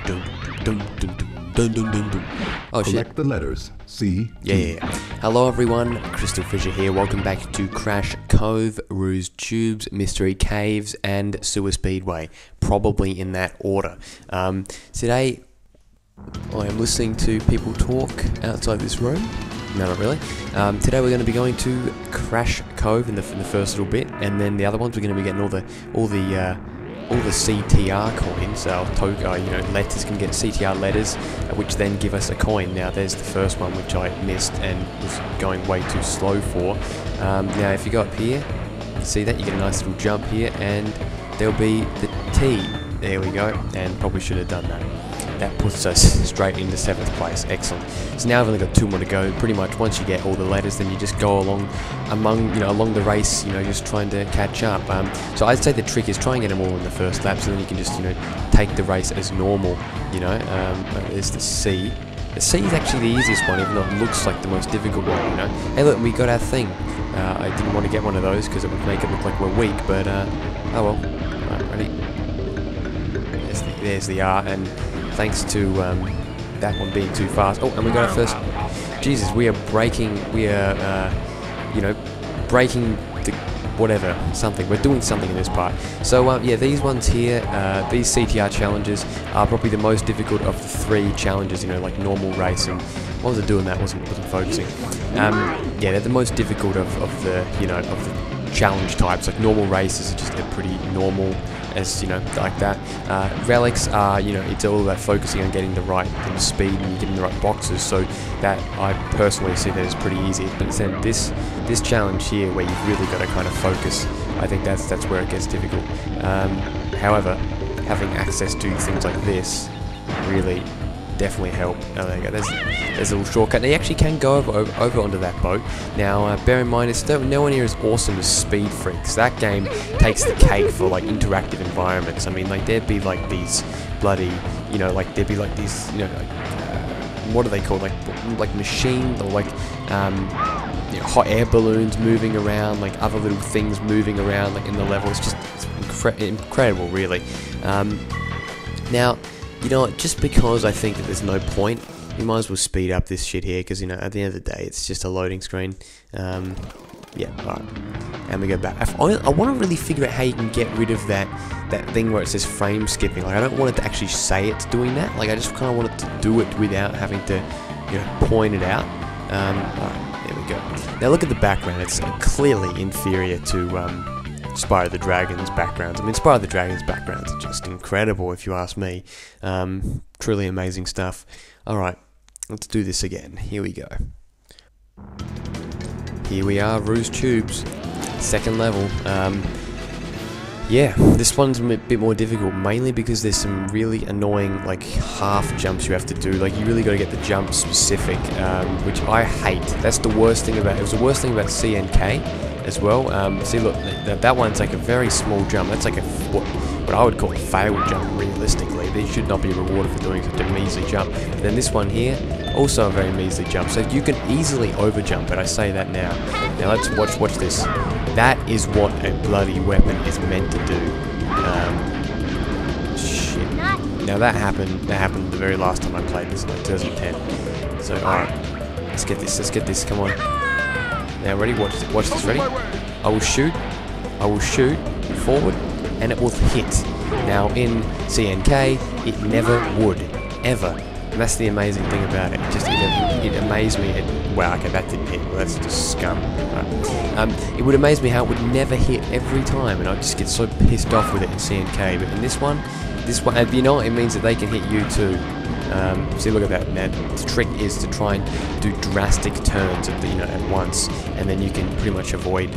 Oh shit. Collect the letters. C. Yeah. Hello everyone, Crystal Fisher here. Welcome back to Crash Cove, Ruse Tubes, Mystery Caves, and Sewer Speedway. Probably in that order. Today, I am listening to people talk outside this room. No, not really. Today we're going to be going to Crash Cove in the first little bit, and then the other ones we're going to be getting all the CTR coins. Letters can get CTR letters, which then give us a coin. Now there's the first one which I missed and was going way too slow for. Now if you go up here, you see that you get a nice little jump here, and there'll be the T. There we go, and probably should have done that. That puts us straight into 7th place. Excellent. So now I've only got 2 more to go. Pretty much once you get all the letters, then you just go along along the race, just trying to catch up. So I'd say the trick is try and get them all in the first lap, so then you can just take the race as normal. There's the C. The C is actually the easiest one, even though it looks like the most difficult one. Hey, look, we got our thing. I didn't want to get one of those because it would make it look like we're weak, but oh well. Right, ready? There's the R, and thanks to that one being too fast. Oh, and we got our first. Jesus, we are breaking. We are, breaking the whatever something. We're doing something in this part. So yeah, these ones here, these CTR challenges are probably the most difficult of the 3 challenges. Like normal race and what was I doing? That wasn't focusing. Yeah, they're the most difficult of the of the challenge types. Like normal races are just pretty normal. As like that. Relics are, it's all about focusing on getting the right speed and getting the right boxes. So that I personally see that as pretty easy. But then this challenge here, where you've really got to kind of focus, I think that's where it gets difficult. However, having access to things like this really definitely help. Oh, there you go. There's a little shortcut. Now you actually can go over onto that boat. Now bear in mind, it's nowhere near as awesome as Speed Freaks. That game takes the cake for like interactive environments. I mean, like there'd be like these bloody, there'd be like these, what are they called? Like machine or like hot air balloons moving around, like other little things moving around, like in the level. It's incredible, really. Now. Just because I think that there's no point, you might as well speed up this shit here, because, at the end of the day, it's just a loading screen. Yeah, alright. And we go back. I want to really figure out how you can get rid of that thing where it says frame skipping. Like, I don't want it to actually say it's doing that. Like, I just kind of want it to do it without having to, point it out. Alright, there we go. Now, look at the background. It's clearly inferior to, Spyro the Dragon's backgrounds. I mean, Spyro the Dragon's backgrounds are just incredible, if you ask me. Truly amazing stuff. Alright, let's do this again. Here we go. Here we are, Ruse Tubes. 2nd level. Yeah, this one's a bit more difficult, mainly because there's some really annoying, like, half jumps you have to do. Like, you really got to get the jump specific, which I hate. That's the worst thing about it. It was the worst thing about CNK as well. See, look, that one's like a very small jump. That's like what I would call a failed jump, realistically. They should not be rewarded for doing such a measly jump. But then this one here, also a very measly jump. So you can easily overjump it. I say that now. Now let's watch this. That is what a bloody weapon is meant to do. Shit. Now that happened the very last time I played this, in like 2010. So alright, let's get this. Come on. Now ready? Watch this. Ready? I will shoot forward, and it will hit. Now in CNK, it never would, ever. And that's the amazing thing about it. It amazed me. Wow, okay, that didn't hit. Well, that's just scum. Right. It would amaze me how it would never hit every time, and I'd just get so pissed off with it in CNK. But in this one, it means that they can hit you too. See, look at that, man. The trick is to try and do drastic turns at once, and then you can pretty much avoid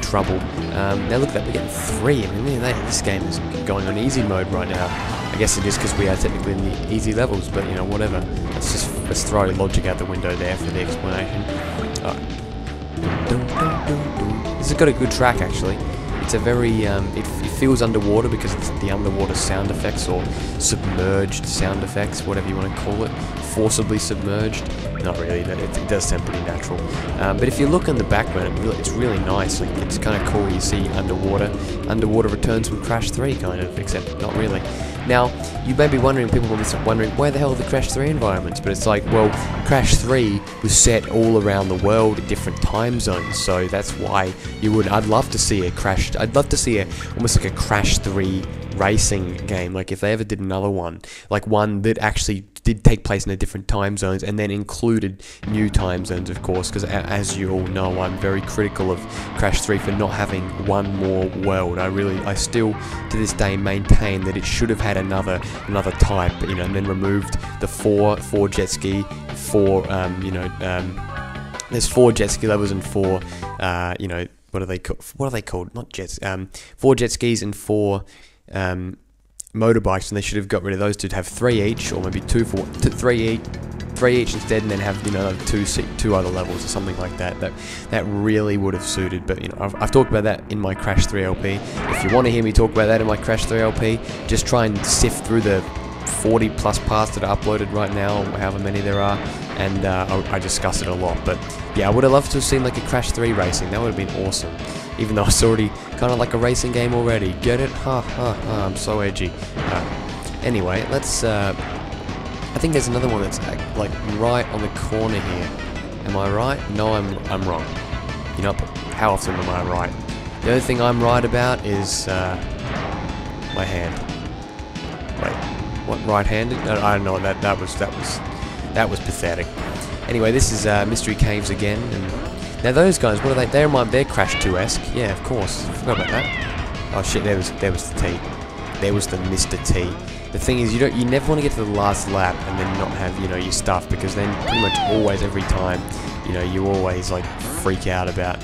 trouble. Now look at that, we're getting 3. I mean, this game is going on easy mode right now. I guess it is because we are technically in the easy levels, but whatever. Let's throw logic out the window there for the explanation. This has got a good track actually. It's a very it feels underwater because it's the underwater sound effects or submerged sound effects, whatever you want to call it. Forcibly submerged. Not really, but it does sound pretty natural. But if you look in the background, it's really nice. Like, it's kind of cool. You see underwater returns from Crash 3, kind of, except not really. Now, you may be wondering, people will be wondering, where the hell are the Crash 3 environments? But it's like, well, Crash 3 was set all around the world in different time zones, so that's why I'd love to see almost like a Crash 3 racing game, like if they ever did another one, like one that actually did take place in a different time zones and then included new time zones, of course, because as you all know, I'm very critical of Crash 3 for not having one more world. I still to this day maintain that it should have had another type, you know, and then removed the four jet ski, there's 4 jet ski levels and 4 you know, what are they called? Not jets. 4 jet skis and 4 motorbikes, and they should have got rid of those to have 3 each, or maybe 3 each instead, and then have, you know, 2 other levels or something like that. That really would have suited. But you know, I've talked about that in my Crash 3 LP. If you want to hear me talk about that in my Crash 3 LP, just try and sift through the 40 plus parts that are uploaded right now, or however many there are, and I discuss it a lot. But yeah, I would have loved to have seen like a Crash 3 racing. That would have been awesome. Even though it's already kind of like a racing game already. Get it? Ha ha ha, I'm so edgy. Anyway, let's, I think there's another one that's like right on the corner here. Am I right? No, I'm wrong. You know, how often am I right? The only thing I'm right about is my hand. Wait, what, right-handed? No, I don't know, that was pathetic. Anyway, this is Mystery Caves again, and now those guys, what are they? They're Crash 2-esque. Yeah, of course. I forgot about that. Oh shit, there was the T. There was the Mr. T. The thing is, you never want to get to the last lap and then not have, you know, your stuff, because then pretty much always, every time, you know, you always like freak out about,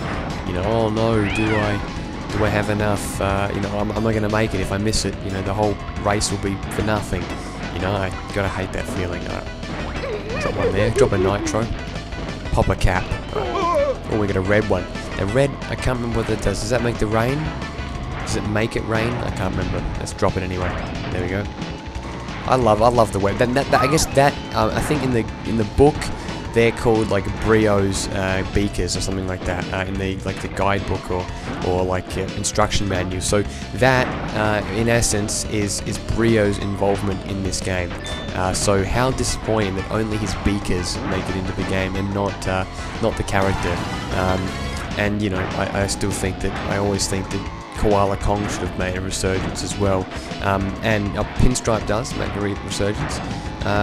you know, oh no, do I have enough? You know, am I going to make it if I miss it? You know, the whole race will be for nothing. You know, I gotta hate that feeling. Drop one there. Drop a nitro. Pop a cap. Oh, we got a red one. A red, I can't remember what that does. Does that make the rain? Does it make it rain? I can't remember. Let's drop it anyway. There we go. I love the web. I guess that I think in the book they're called like Brio's beakers or something like that in the guidebook or like instruction manual. So that in essence is Brio's involvement in this game. So how disappointing that only his beakers make it into the game and not the character. And you know, I always think that Koala Kong should have made a resurgence as well. And Pinstripe does make a resurgence.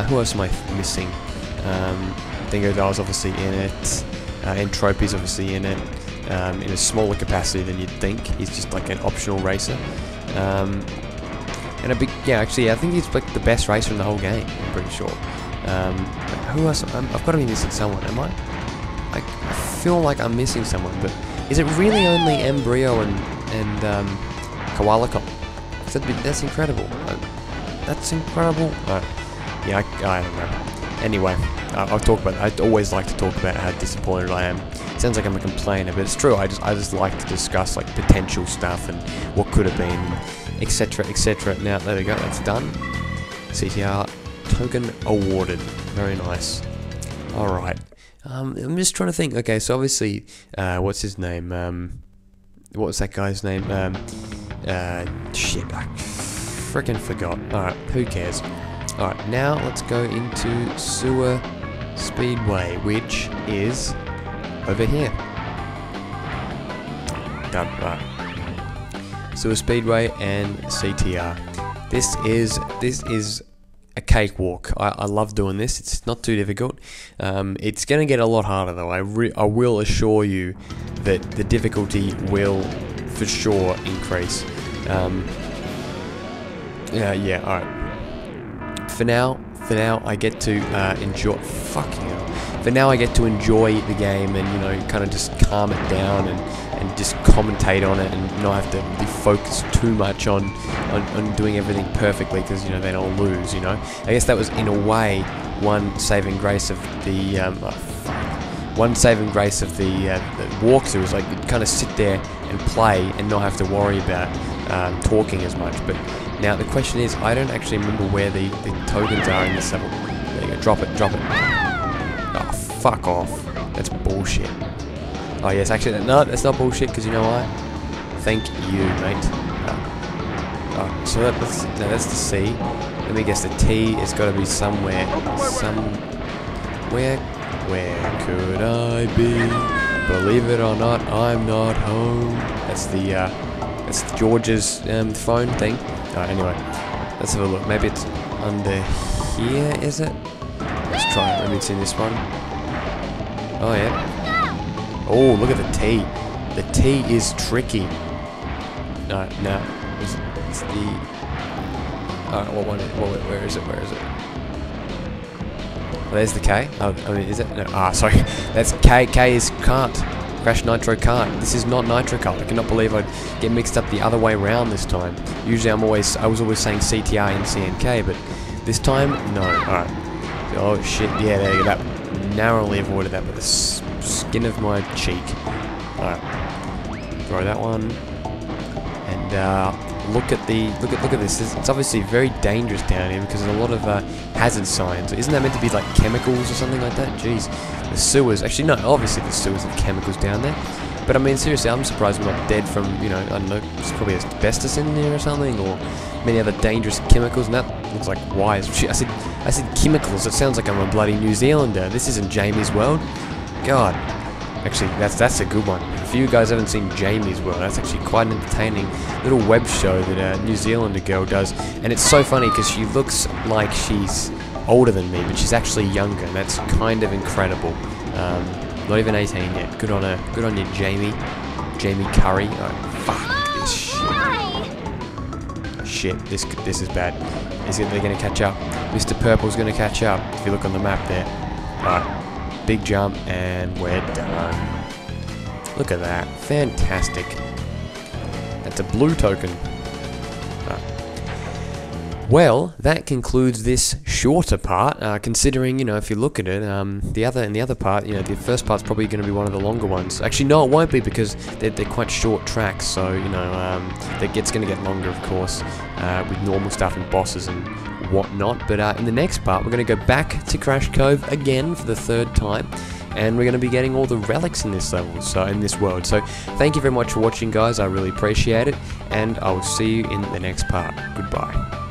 Who else am I missing? Dingo Dial's obviously in it. Entropy's obviously in it. In a smaller capacity than you'd think. He's just like an optional racer. And a big, yeah, actually, I think he's like the best racer in the whole game. I'm pretty sure. Who else? I've got to be missing someone. Am I? I feel like I'm missing someone, but is it really only Embryo and Koala Kong? That's incredible. That's incredible. Yeah, I don't know. Anyway, I'll talk about. I always like to talk about how disappointed I am. It sounds like I'm a complainer, but it's true. I just like to discuss like potential stuff and what could have been, etc., etc. Now there we go. That's done. CTR token awarded. Very nice. All right. I'm just trying to think. Okay, so obviously, what's his name? What was that guy's name? Shit, I freaking forgot. Alright, who cares? Alright, now let's go into Sewer Speedway, which is over here. Done. Right. Sewer Speedway and CTR. This is a cakewalk. I love doing this. It's not too difficult. It's going to get a lot harder though. I will assure you that the difficulty will for sure increase. Yeah. All right. For now, I get to enjoy. Fucking hell. For now, I get to enjoy the game and, you know, kind of just calm it down and just commentate on it and not have to be focused too much on doing everything perfectly, because, you know, then I'll lose, you know. I guess that was in a way one saving grace of the walkthrough, is like kind of sit there and play and not have to worry about talking as much. But now the question is, I don't actually remember where the tokens are in this level. There you go, drop it, drop it. Oh, fuck off. That's bullshit. Oh yes, actually, no, that's not bullshit, because you know what? Thank you, mate. Oh, so that's the C. Let me guess, the T has got to be somewhere. Where could I be? Believe it or not, I'm not home. That's George's phone thing. Alright, anyway, let's have a look. Maybe it's under here, is it? Let's try it. Maybe it's in this one. Oh yeah. Oh, look at the T. The T is tricky. No, it's the. Alright, what one? Where is it? Where is it? Oh, there's the K. Oh, I mean, is it? No. Ah, sorry. That's K. K is kart. Crash Nitro Kart. This is not Nitro Kart. I cannot believe I'd get mixed up the other way around this time. Usually I was always saying CTR and CNK, but this time, no. Alright. Oh shit, yeah, there you go. That narrowly avoided that with the skin of my cheek. Alright. Throw that one. And look at this. It's obviously very dangerous down here because there's a lot of hazard signs. Isn't that meant to be like chemicals or something like that? Jeez. The sewers. Actually, no, obviously the sewers have chemicals down there. But I mean, seriously, I'm surprised we're not dead from, you know, I don't know, there's probably asbestos in there or something, or many other dangerous chemicals, and that looks like wires. Shit, I said chemicals. It sounds like I'm a bloody New Zealander. This isn't Jamie's World. God. Actually, that's a good one. If you guys haven't seen Jamie's World, that's actually quite an entertaining little web show that a New Zealander girl does. And it's so funny because she looks like she's older than me, but she's actually younger, and that's kind of incredible. Not even 18 yet. Good on her. Good on you, Jamie. Jamie Curry. Oh, fuck this shit. Shit, this is bad. They're gonna catch up. Mr. Purple's gonna catch up. If you look on the map there. Alright. Big jump, and we're done. Look at that. Fantastic. That's a blue token. Well, that concludes this shorter part, considering, you know, if you look at it, the other part, you know, the first part's probably going to be one of the longer ones. Actually, no, it won't be, because they're quite short tracks, so, you know, it's going to get longer, of course, with normal stuff and bosses and whatnot. But in the next part, we're going to go back to Crash Cove again for the third time, and we're going to be getting all the relics in this level, so in this world. So, thank you very much for watching, guys. I really appreciate it, and I will see you in the next part. Goodbye.